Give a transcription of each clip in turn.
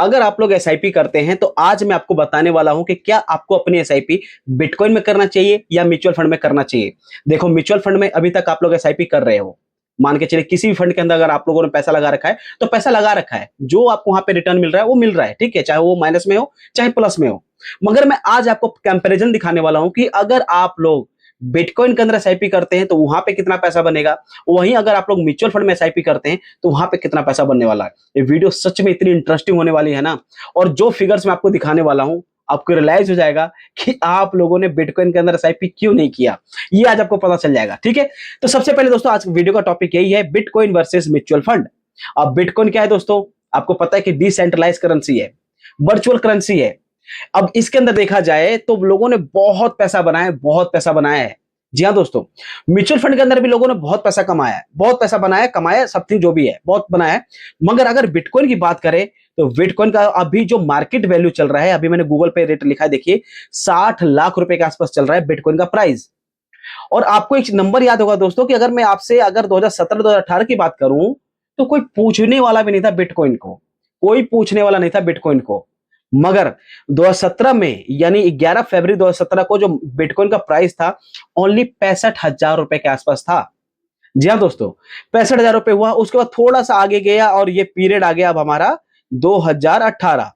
अगर आप लोग एसआईपी करते हैं तो आज मैं आपको बताने वाला हूं कि क्या आपको अपनी एसआईपी बिटकॉइन में करना चाहिए या म्यूचुअल फंड में करना चाहिए। देखो, म्यूचुअल फंड में अभी तक आप लोग एसआईपी कर रहे हो, मान के चलिए किसी भी फंड के अंदर अगर आप लोगों ने पैसा लगा रखा है तो पैसा लगा रखा है, जो आपको वहां पे रिटर्न मिल रहा है वो मिल रहा है, ठीक है, चाहे वो माइनस में हो चाहे प्लस में हो। मगर मैं आज आपको कंपैरिजन दिखाने वाला हूं कि अगर आप लोग बिटकॉइन के अंदर एसआईपी करते हैं तो वहां पे कितना पैसा बनेगा, वहीं अगर आप लोग म्यूचुअल फंड में एसआईपी करते हैं तो वहां पे कितना पैसा बनने वाला है। ये वीडियो सच में इतनी इंटरेस्टिंग होने वाली है ना, और जो फिगर्स मैं आपको दिखाने वाला हूं आपको रियलाइज हो जाएगा कि आप लोगों ने बिटकॉइन के अंदर एसआईपी क्यों नहीं किया, ये आज आपको पता चल जाएगा, ठीक है। तो सबसे पहले दोस्तों आज वीडियो का टॉपिक यही है, बिटकॉइन वर्सेस म्यूचुअल फंड। अब बिटकॉइन क्या है दोस्तों, आपको पता है कि डिसेंट्रलाइज करेंसी है, वर्चुअल करेंसी है। अब इसके अंदर देखा जाए तो लोगों ने बहुत पैसा बनाया है, बहुत पैसा बनाया है। जी हाँ दोस्तों, म्यूचुअल फंड के अंदर भी लोगों ने बहुत पैसा कमाया है, बहुत पैसा बनाया, कमाया, समथिंग जो भी है बहुत बनाया है। मगर अगर बिटकॉइन की बात करें तो बिटकॉइन का अभी जो मार्केट वैल्यू चल रहा है, अभी मैंने गूगल पे रेट लिखा है, देखिए 60 लाख रुपए के आसपास चल रहा है बिटकॉइन का प्राइस। और आपको एक नंबर याद होगा दोस्तों कि अगर मैं आपसे अगर 2017-2018 की बात करूं तो कोई पूछने वाला भी नहीं था बिटकॉइन को, कोई पूछने वाला नहीं था बिटकॉइन को। मगर 2017 में यानी 11 फरवरी 2017 को जो बिटकॉइन का प्राइस था ओनली 65,000 रुपए के आसपास था। जी हाँ दोस्तों, 65,000 रुपए हुआ। उसके बाद थोड़ा सा आगे गया और ये पीरियड आ गया अब हमारा 2018।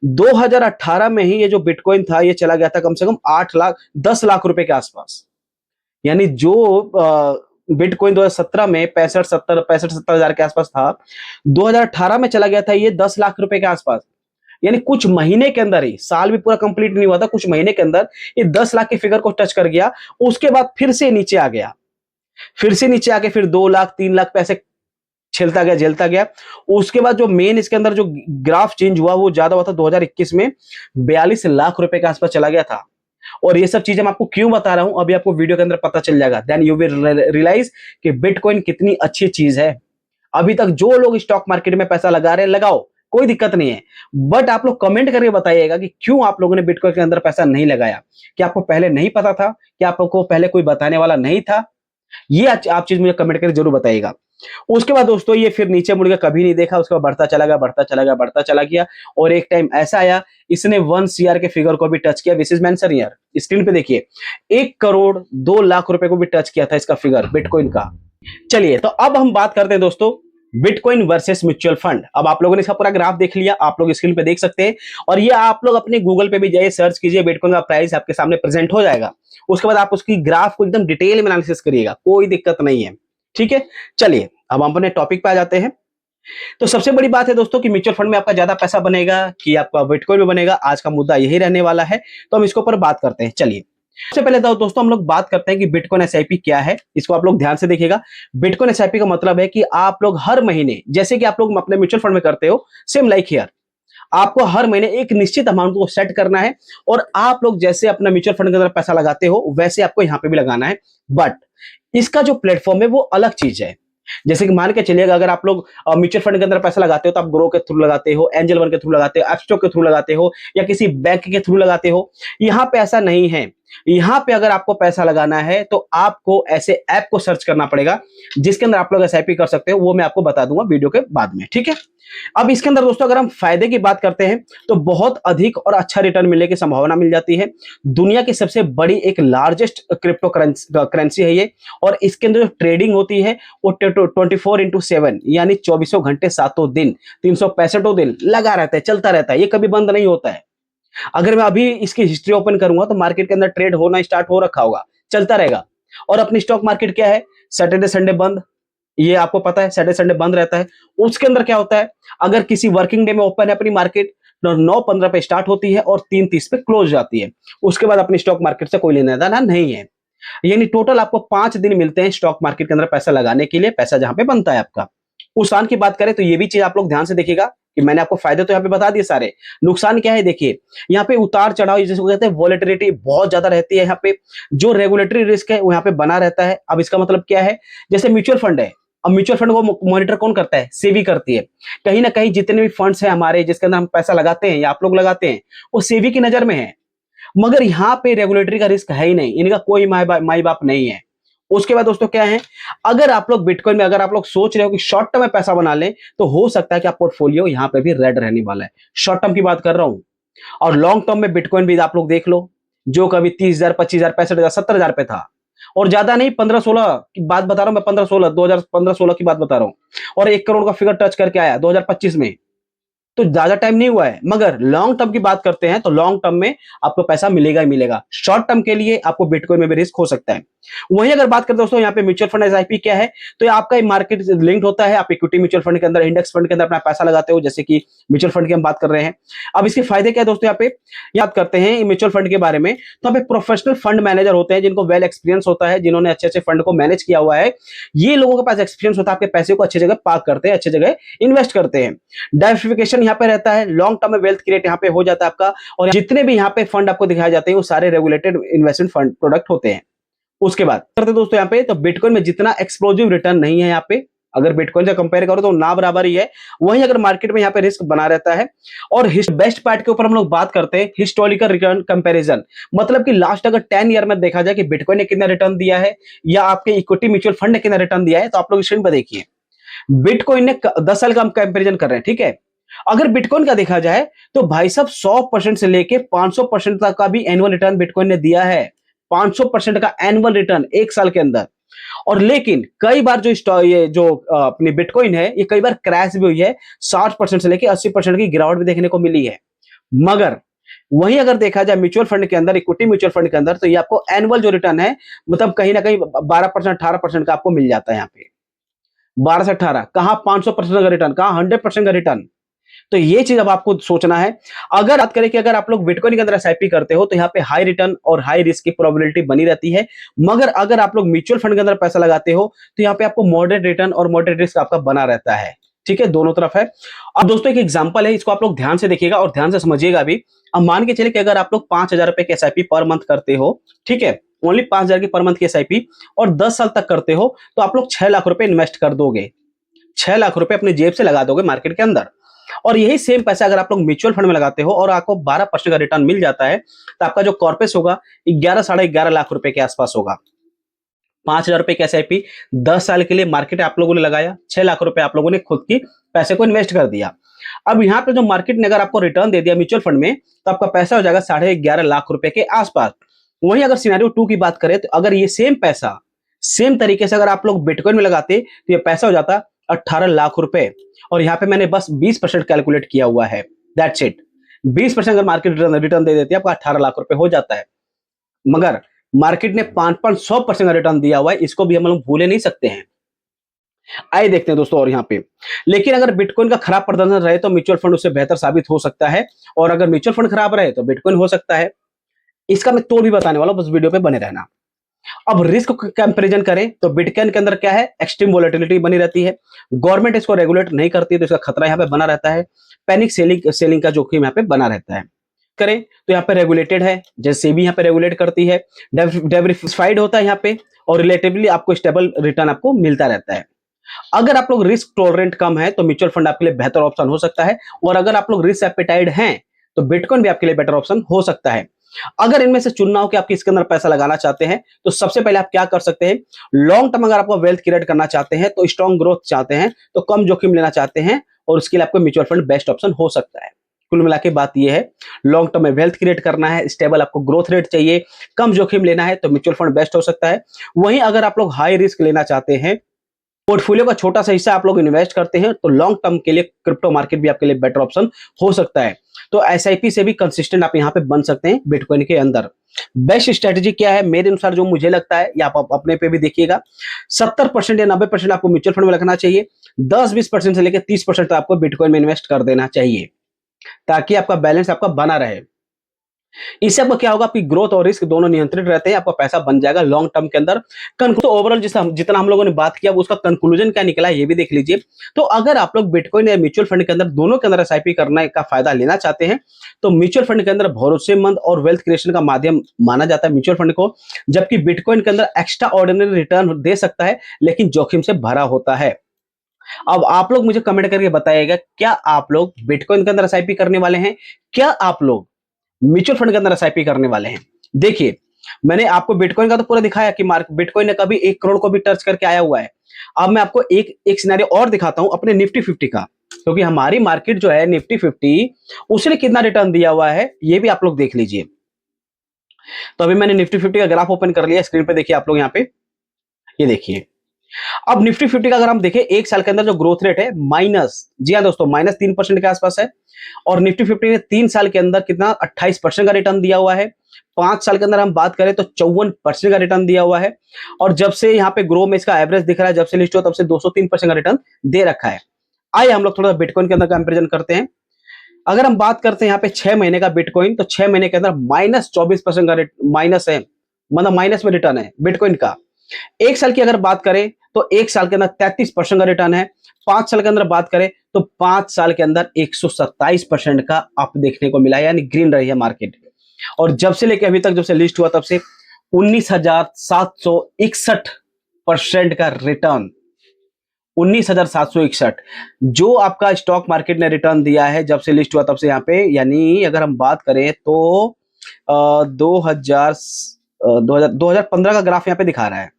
2018 में ही ये जो बिटकॉइन था ये चला गया था कम से कम 8 लाख 10 लाख रुपए के आसपास। यानी जो बिटकॉइन 2017 में 65-70 हजार के आसपास था, 2018 में चला गया था ये 10 लाख रुपए के आसपास। यानी कुछ महीने के अंदर ही, साल भी पूरा कंप्लीट नहीं हुआ था, कुछ महीने के अंदर ये 10 लाख के फिगर को टच कर गया। उसके बाद फिर से नीचे आ गया, फिर से नीचे आके फिर 2 लाख 3 लाख पैसे झेलता गया, झेलता गया। उसके बाद जो मेन इसके अंदर जो ग्राफ चेंज हुआ वो ज्यादा हुआ था 2021 में, 42 लाख रुपए के आसपास चला गया था। और ये सब चीजें मैं आपको क्यों बता रहा हूं अभी आपको वीडियो के अंदर पता चल जाएगा। देन यू विल रियलाइज कि बिटकॉइन कितनी अच्छी चीज है। अभी तक जो लोग स्टॉक मार्केट में पैसा लगा रहे हैं लगाओ, कोई दिक्कत नहीं है। बट आप लोग कमेंट करके बताइएगा कि क्यों आप लोगों ने बिटकॉइन के अंदर पैसा नहीं लगाया। क्या आपको पहले नहीं पता था, क्या आपको पहले कोई बताने वाला नहीं था? ये आप चीज मुझे कमेंट करके जरूर बताइएगा। उसके बाद दोस्तों ये फिर नीचे मुड़ के कभी नहीं देखा, उसके बाद बढ़ता चला गया, बढ़ता चला गया, बढ़ता चला गया। और एक टाइम ऐसा आया इसने 1 CR के फिगर को भी टच किया। This is mention here, screen पे देखिए, 1 करोड़ 2 लाख रुपए को भी टच किया था इसका फिगर बिटकॉइन का। चलिए तो अब हम बात करते हैं दोस्तों बिटकॉइन वर्सेस म्यूचुअल फंड। अब आप लोगों ने इसका पूरा ग्राफ देख लिया, आप लोग स्क्रीन पे देख सकते हैं। और ये आप लोग अपने गूगल पे भी जाइए, सर्च कीजिए, बिटकॉइन का प्राइस आपके सामने प्रेजेंट हो जाएगा। उसके बाद आप उसकी ग्राफ को एकदम डिटेल में एनालिसिस करिएगा, कोई दिक्कत नहीं है, ठीक है। चलिए अब हम अपने टॉपिक पे आ जाते हैं। तो सबसे बड़ी बात है दोस्तों कि म्यूचुअल फंड में आपका ज्यादा पैसा बनेगा कि आपका बिटकॉइन में बनेगा, आज का मुद्दा यही रहने वाला है। तो हम इसके ऊपर बात करते हैं। चलिए सबसे पहले तो दोस्तों हम लोग बात करते हैं कि बिटकॉइन एसआईपी क्या है। इसको आप लोग ध्यान से देखिएगा। बिटकॉइन एसआईपी का मतलब है कि आप लोग हर महीने, जैसे कि आप लोग अपने म्यूचुअल फंड में करते हो, सेम लाइक हियर, आपको हर महीने एक निश्चित अमाउंट को सेट करना है। और आप लोग जैसे अपना म्यूचुअल फंड के अंदर पैसा लगाते हो वैसे आपको यहां पे भी लगाना है। बट इसका जो प्लेटफॉर्म है वो अलग चीज है। जैसे कि मान के चलिएगा अगर आप लोग म्यूचुअल फंड के अंदर पैसा लगाते हो तो आप ग्रो के थ्रू लगाते हो, एंजल वन के थ्रू लगाते हो, एप्स्टॉक के थ्रू लगाते हो, या किसी बैंक के थ्रू लगाते हो। यहां पे ऐसा नहीं है। यहां पे अगर आपको पैसा लगाना है तो आपको ऐसे ऐप को सर्च करना पड़ेगा जिसके अंदर आप लोग एसआईपी कर सकते हो। वो मैं आपको बता दूंगा वीडियो के बाद में, ठीक है। अब इसके अंदर दोस्तों अगर हम फायदे की बात करते हैं तो बहुत अधिक और अच्छा रिटर्न मिलने की संभावना मिल जाती है। दुनिया की सबसे बड़ी एक लार्जेस्ट क्रिप्टो करेंसी है ये। और इसके अंदर जो ट्रेडिंग होती है वो 24x7 यानी 24 घंटे 7 दिन 365 दिन लगा रहता है, चलता रहता है, ये कभी बंद नहीं होता है। अगर मैं अभी इसकी हिस्ट्री ओपन करूंगा तो मार्केट के अंदर ट्रेड होना स्टार्ट हो रखा होगा, चलता रहेगा। और अपनी स्टॉक मार्केट क्या है, सैटरडे संडे बंद, ये आपको पता है, सैटरडे संडे बंद रहता है। उसके अंदर क्या होता है, अगर किसी वर्किंग डे में ओपन है अपनी मार्केट तो 9:15 पे स्टार्ट होती है और 3:30 पे क्लोज जाती है। उसके बाद अपनी स्टॉक मार्केट से कोई लेना देना नहीं है। यानी टोटल आपको 5 दिन मिलते हैं स्टॉक मार्केट के अंदर पैसा लगाने के लिए, पैसा जहां पे बनता है आपका। नुकसान की बात करें तो ये भी चीज आप लोग ध्यान से देखिएगा कि मैंने आपको फायदे तो यहाँ पे बता दिए सारे, नुकसान क्या है देखिए। यहाँ पे उतार चढ़ाव जिसको कहते हैं वॉलेटिलिटी बहुत ज्यादा रहती है। यहाँ पे जो रेगुलेटरी रिस्क है वो यहाँ पे बना रहता है। अब इसका मतलब क्या है, जैसे म्यूचुअल फंड है, अब म्यूचुअल फंड को मॉनिटर कौन करता है, सेबी करती है। कहीं ना कहीं जितने भी फंड्स हैं हमारे जिसके अंदर हम पैसा लगाते हैं या आप लोग लगाते हैं वो सेबी की नजर में है। मगर यहाँ पे रेगुलेटरी का रिस्क है ही नहीं, इनका कोई माई बाप नहीं है। उसके बाद दोस्तों क्या है, अगर आप लोग बिटकॉइन में अगर आप लोग सोच रहे हो कि शॉर्ट टर्म में पैसा बना लें, तो हो सकता है कि आप पोर्टफोलियो यहां पे भी रेड रहने वाला है। शॉर्ट टर्म की बात कर रहा हूं। और लॉन्ग टर्म में बिटकॉइन भी आप लोग देख लो, जो कभी 30,000, 25,000, 65,000, 70,000 पे था, और ज्यादा नहीं, 15-16 की बात बता रहा हूं मैं, 15-16, 2015-16 की बात बता रहा हूं, और 1 करोड़ का फिगर टच करके आया 2025 में। तो ज्यादा टाइम नहीं हुआ है, मगर लॉन्ग टर्म की बात करते हैं तो लॉन्ग टर्म में आपको पैसा मिलेगा ही मिलेगा। शॉर्ट टर्म के लिए आपको बिटकॉइन में भी रिस्क हो सकता है। वहीं अगर बात करें दोस्तों, यहाँ पे म्यूचुअल फंड एसआईपी क्या है, तो ये आपका मार्केट लिंक्ड होता है। आप इक्विटी म्यूचुअल फंड के अंदर, इंडेक्स फंड के अंदर अपना पैसा लगाते हो, जैसे कि म्यूचुअल फंड की हम बात कर रहे हैं। अब इसके फायदे क्या है दोस्तों, यहाँ पे याद करते हैं म्यूचुअल फंड के बारे में, तो आप एक प्रोफेशनल फंड मैनेजर होते हैं, जिनको वेल एक्सपीरियंस होता है, जिन्होंने अच्छे अच्छे फंड को मैनेज किया हुआ है। ये लोगों के पास एक्सपीरियंस होता है, आपके पैसे को अच्छी जगह पार्क करते हैं, अच्छी जगह इन्वेस्ट करते हैं। डाइवर्सिफिकेशन यहाँ पे रहता है, लॉन्ग टर्म में वेल्थ क्रिएट यहाँ पे हो जाता है आपका। और जितने भी यहाँ पे फंड आपको दिखाए जाते हैं वो सारे रेगुलेटेड इन्वेस्टमेंट फंड प्रोडक्ट होते हैं। उसके बाद करते हैं दोस्तों यहाँ पे, तो बिटकॉइन में जितना एक्सप्लोजिव रिटर्न नहीं है यहाँ पे, अगर बिटकॉइन से कंपेयर करो तो ना बराबर ही है। वहीं अगर मार्केट में यहाँ पे रिस्क बना रहता है। और बेस्ट पार्ट के ऊपर हम लोग बात करते हैं, हिस्टोरिकल रिटर्न कंपैरिजन, मतलब कि लास्ट अगर 10 ईयर में देखा जाए कि बिटकॉइन ने कितना रिटर्न दिया है या आपके इक्विटी म्यूचुअल फंड ने कितना रिटर्न दिया है, तो आप लोग स्क्रीन पर देखिए। बिटकॉइन ने 10 साल का हम कंपेरिजन कर रहे हैं, ठीक है। अगर बिटकॉइन का देखा जाए तो भाई साहब 100% से लेके 500% तक का भी एनुअल रिटर्न बिटकॉइन ने दिया है। 500% का एनुअल रिटर्न एक साल के अंदर। और लेकिन कई बार ये जो अपनी बिटकॉइन है, ये कई बार क्रैश भी हुई है। 60% से लेके 80% की गिरावट भी देखने को मिली है। मगर वहीं अगर देखा जाए म्यूचुअल फंड के अंदर, इक्विटी म्यूचुअल फंड के अंदर, तो ये आपको एनुअल जो रिटर्न है, मतलब कहीं ना कहीं 12%, 18% का आपको मिल जाता है यहाँ पे। 12 से 18 कहां, 500% का रिटर्न कहां, 100% का रिटर्न। तो ये चीज अब आपको सोचना है। अगर बात करें कि अगर आप लोग बिटकॉइन के अंदर एसआईपी करते हो, तो यहाँ पे हाई रिटर्न और हाई रिस्क की प्रोबेबिलिटी बनी रहती है। मगर अगर आप लोग म्यूचुअल फंड के अंदर पैसा लगाते हो, तो यहाँ पे आपको मॉडरेट रिटर्न और मॉडरेट रिस्क आपका बना रहता है। ठीक है, दोनों तरफ है। अब दोस्तों एक एग्जांपल है, इसको आप लोग ध्यान से देखिएगा और ध्यान से समझिएगा भी। अब मान के चले कि अगर आप लोग 5,000 रुपए की एसआईपी पर मंथ करते हो, ठीक है, ओनली 5,000 की पर मंथ की एसआईपी, और 10 साल तक करते हो, तो आप लोग 6 लाख रुपए इन्वेस्ट कर दोगे। 6 लाख रुपए अपनी जेब से लगा दोगे मार्केट के अंदर। और यही सेम पैसा अगर आप लोग म्यूचुअल फंड में लगाते हो और आपको 12% का रिटर्न मिल जाता है, तो आपका जो कॉर्पस होगा 11, साढ़े 11 लाख रुपए के आसपास होगा। 5,000 रुपए की एसआईपी 10 साल के लिए मार्केट आप लोगों ने लगाया, 6 लाख रुपए आप लोगों ने खुद की पैसे को इन्वेस्ट कर दिया। अब यहाँ पे जो मार्केट ने अगर आपको रिटर्न दे दिया म्यूचुअल फंड में, तो आपका पैसा हो जाएगा 11.5 लाख रुपए के आसपास। वहीं अगर सिनेरियो 2 की बात करें, तो अगर ये सेम पैसा सेम तरीके से अगर आप लोग बिटकॉइन में लगाते, तो ये पैसा हो जाता 18 लाख रुपए। और यहाँ पे मैंने बस 20% कैलकुलेट किया हुआ है, दैट्स इट। 20% अगर मार्केट रिटर्न दे देती है, आपका 18 लाख रुपए हो जाता है। मगर मार्केट ने 5-5-100% का रिटर्न दिया हुआ है, इसको भी हम लोग भूले नहीं सकते हैं। आइए देखते हैं दोस्तों और यहाँ पे, लेकिन अगर बिटकॉइन का खराब प्रदर्शन रहे तो म्यूचुअल फंड उससे बेहतर साबित हो सकता है, और अगर म्यूचुअल फंड खराब रहे तो बिटकॉइन हो सकता है। इसका मैं तोड़ भी बताने वाला हूं, बस वीडियो पे बने रहना। अब रिस्क कंपैरिजन करें तो बिटकॉइन के अंदर क्या है, एक्सट्रीम वोलेटिलिटी बनी रहती है। गवर्नमेंट इसको रेगुलेट नहीं करती, तो इसका खतरा यहाँ पे बना रहता है। पैनिक सेलिंग सेलिंग का जोखिम यहाँ पे बना रहता है। करें तो यहाँ पे रेगुलेटेड है, जैसे सेबी यहाँ पे रेगुलेट करती है। डाइवर्सिफाइड होता है यहाँ पे, और रिलेटिवली आपको स्टेबल रिटर्न आपको मिलता रहता है। अगर आप लोग रिस्क टॉलरेंट कम है, तो म्यूचुअल फंड आपके लिए बेहतर ऑप्शन हो सकता है। और अगर आप लोग रिस्क एपेटाइट हैं, तो बिटकॉइन भी आपके लिए बेटर ऑप्शन हो सकता है। अगर इनमें से चुनना हो कि आप किसके अंदर पैसा लगाना चाहते हैं, तो सबसे पहले आप क्या कर सकते हैं, लॉन्ग टर्म अगर आपको वेल्थ क्रिएट करना चाहते हैं, तो स्ट्रॉन्ग ग्रोथ चाहते हैं, तो कम जोखिम लेना चाहते हैं, और उसके लिए आपको म्यूचुअल फंड बेस्ट ऑप्शन हो सकता है। कुल मिला के बात यह है, लॉन्ग टर्म में वेल्थ क्रिएट करना है, स्टेबल आपको ग्रोथ रेट चाहिए, कम जोखिम लेना है, तो म्यूचुअल फंड बेस्ट हो सकता है। वहीं अगर आप लोग हाई रिस्क लेना चाहते हैं, पोर्टफोलियो का छोटा सा हिस्सा आप लोग इन्वेस्ट करते हैं, तो लॉन्ग टर्म के लिए क्रिप्टो मार्केट भी आपके लिए बेटर ऑप्शन हो सकता है। तो एसआईपी से भी कंसिस्टेंट आप यहां पे बन सकते हैं बिटकॉइन के अंदर। बेस्ट स्ट्रेटजी क्या है मेरे अनुसार, जो मुझे लगता है, या आप अपने पे भी देखिएगा, 70% या 90% आपको म्यूचुअल फंड में रखना चाहिए। 10-20% से लेकर 30% तक आपको बिटकॉइन में इन्वेस्ट कर देना चाहिए, ताकि आपका बैलेंस आपका बना रहे। इससे आपको क्या होगा, आपकी ग्रोथ और रिस्क दोनों नियंत्रित रहते हैं, आपका पैसा बन जाएगा लॉन्ग टर्म के अंदर। तो ओवरऑल जितना हम लोगों ने बात किया, उसका कंक्लूजन क्या निकला है ये भी देख लीजिए। तो अगर आप लोग बिटकॉइन या म्यूचुअल फंड के अंदर, दोनों के अंदर एसआईपी करने का फायदा लेना चाहते हैं, तो म्यूचुअल फंड के अंदर भरोसेमंद और वेल्थ क्रिएशन का माध्यम माना जाता है म्यूचुअल फंड को, जबकि बिटकॉइन के अंदर एक्स्ट्रा ऑर्डिनरी रिटर्न दे सकता है, लेकिन जोखिम से भरा होता है। अब आप लोग मुझे कमेंट करके बताइएगा, क्या आप लोग बिटकॉइन के अंदर एसआईपी करने वाले हैं, क्या आप लोग म्यूचुअल फंड के अंदर एसआईपी करने वाले हैं। देखिए, मैंने आपको बिटकॉइन का तो पूरा दिखाया कि बिटकॉइन ने कभी 1 करोड़ को भी टच करके आया हुआ है। अब मैं आपको एक एक सिनेरियो और दिखाता हूं अपने निफ्टी 50 का, क्योंकि हमारी मार्केट जो है निफ्टी 50, उसने कितना रिटर्न दिया हुआ है ये भी आप लोग देख लीजिए। तो अभी मैंने निफ्टी 50 का ग्राफ ओपन कर लिया, स्क्रीन पे देखिए आप लोग यहाँ पे, ये देखिए। अब निफ्टी 50 का अगर हम देखें एक साल के अंदर जो ग्रोथ रेट है माइनस, जी हाँ दोस्तों, -3% के आसपास है। और निफ्टी 50 ने 3 साल के अंदर कितना 28% का रिटर्न दिया हुआ है। 5 साल के अंदर हम बात करें तो 54% का रिटर्न दिया हुआ है। और जब से यहाँ पे ग्रो में इसका एवरेज दिख रहा है, जब से लिस्ट हुआ तब से 203% का रिटर्न दे रखा है। आइए हम लोग थोड़ा बिटकॉइन के अंदर कंपेरिजन करते हैं। अगर हम बात करते हैं यहाँ पे 6 महीने का बिटकॉइन, तो 6 महीने के अंदर -24% का माइनस है, मतलब माइनस में रिटर्न है बिटकॉइन का। एक साल की अगर बात करें तो एक साल के अंदर 33% का रिटर्न है। 5 साल के अंदर बात करें तो 5 साल के अंदर 127% का अप देखने को मिला है, यानी ग्रीन रही है मार्केट। और जब से लेके अभी तक, जब से लिस्ट हुआ तब से 19,761% का रिटर्न, 19,761 जो आपका स्टॉक मार्केट ने रिटर्न दिया है जब से लिस्ट हुआ तब से यहाँ पे, यानी अगर हम बात करें तो 2015 का ग्राफ यहाँ पे दिखा रहा है।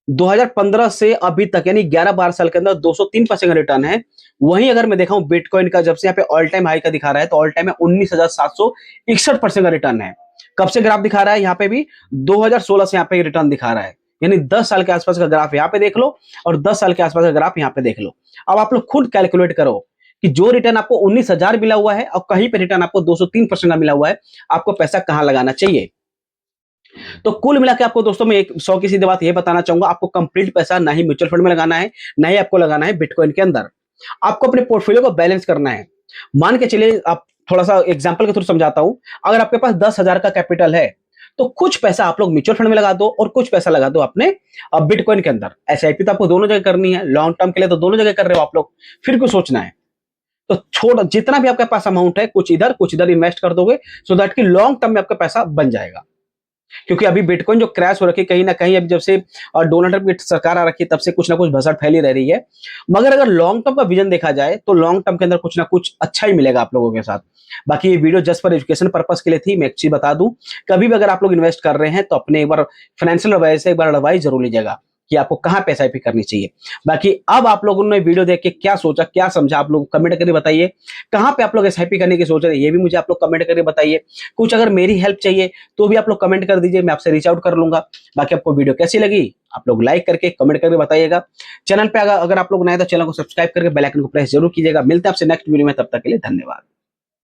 2015 से अभी तक यानी 11-12 साल के अंदर 203% का रिटर्न है। वहीं अगर मैं देखा हूं बिटकॉइन का, जब से यहाँ पे ऑल टाइम हाई का दिखा रहा है तो ऑल टाइम में 19,761% का रिटर्न है। कब से ग्राफ दिखा रहा है यहाँ पे भी, 2016 से यहाँ पे रिटर्न दिखा रहा है। यानी 10 साल के आसपास का ग्राफ यहाँ पे देख लो और 10 साल के आसपास का ग्राफ यहाँ पे देख लो। अब आप लोग खुद कैलकुलेट करो कि जो रिटर्न आपको 19,000 मिला हुआ है और कहीं पे रिटर्न आपको 203% का मिला हुआ है, आपको पैसा कहां लगाना चाहिए। तो कुल मिला के आपको दोस्तों मैं एक 100 की सीधी बात ये बताना चाहूंगा, आपको कंप्लीट पैसा ना ही म्यूचुअल फंड में लगाना है, ना ही आपको लगाना है बिटकॉइन के अंदर। आपको अपने पोर्टफोलियो को बैलेंस करना है। मान के चलिए, आप थोड़ा सा एग्जांपल के थ्रू समझाता हूं। अगर आपके पास 10,000 का कैपिटल है तो कुछ पैसा आप लोग म्यूचुअल फंड में लगा दो और कुछ पैसा लगा दो अपने बिटकॉइन के अंदर। एसआईपी तो आपको दोनों जगह करनी है, लॉन्ग टर्म के लिए तो दोनों जगह कर रहे हो आप लोग, फिर क्यों सोचना है। तो छोड़, जितना भी आपके पास अमाउंट है कुछ इधर इन्वेस्ट कर दोगे, सो दैट कि लॉन्ग टर्म में आपका पैसा बन जाएगा। क्योंकि अभी बिटकॉइन जो क्रैश हो रखी है कहीं ना कहीं, अभी जब से डोनाल्ड ट्रंप की सरकार आ रखी है तब से कुछ ना कुछ भसड़ फैली रह रही है। मगर अगर लॉन्ग टर्म का विजन देखा जाए तो लॉन्ग टर्म के अंदर कुछ ना कुछ अच्छा ही मिलेगा आप लोगों के साथ। बाकी ये video just for education purpose के लिए थी। मैं एक चीज बता दूं, कभी भी अगर आप लोग इन्वेस्ट कर रहे हैं तो अपने एक बार फाइनेंशियल एडवाइस से एक बार एडवाइस जरूर लीजिएगा कि आपको कहां पे एसआईपी करनी चाहिए। बाकी अब आप लोगों ने वीडियो देख के क्या सोचा, क्या समझा, आप लोग कमेंट करके बताइए। कहां पे आप लोग एसआईपी करने की सोच रहे हैं ये भी मुझे आप लोग कमेंट करके बताइए। कुछ अगर मेरी हेल्प चाहिए तो भी आप लोग कमेंट कर दीजिए, मैं आपसे रीच आउट कर लूंगा। बाकी आपको वीडियो कैसी लगी आप लोग लाइक करके कमेंट करके बताइएगा। चैनल पे अगर आप लोग नए तो चैनल को सब्सक्राइब करके बेल आइकन को प्रेस जरूर कीजिएगा। मिलते हैं आपसे नेक्स्ट वीडियो में, तब तक के लिए धन्यवाद।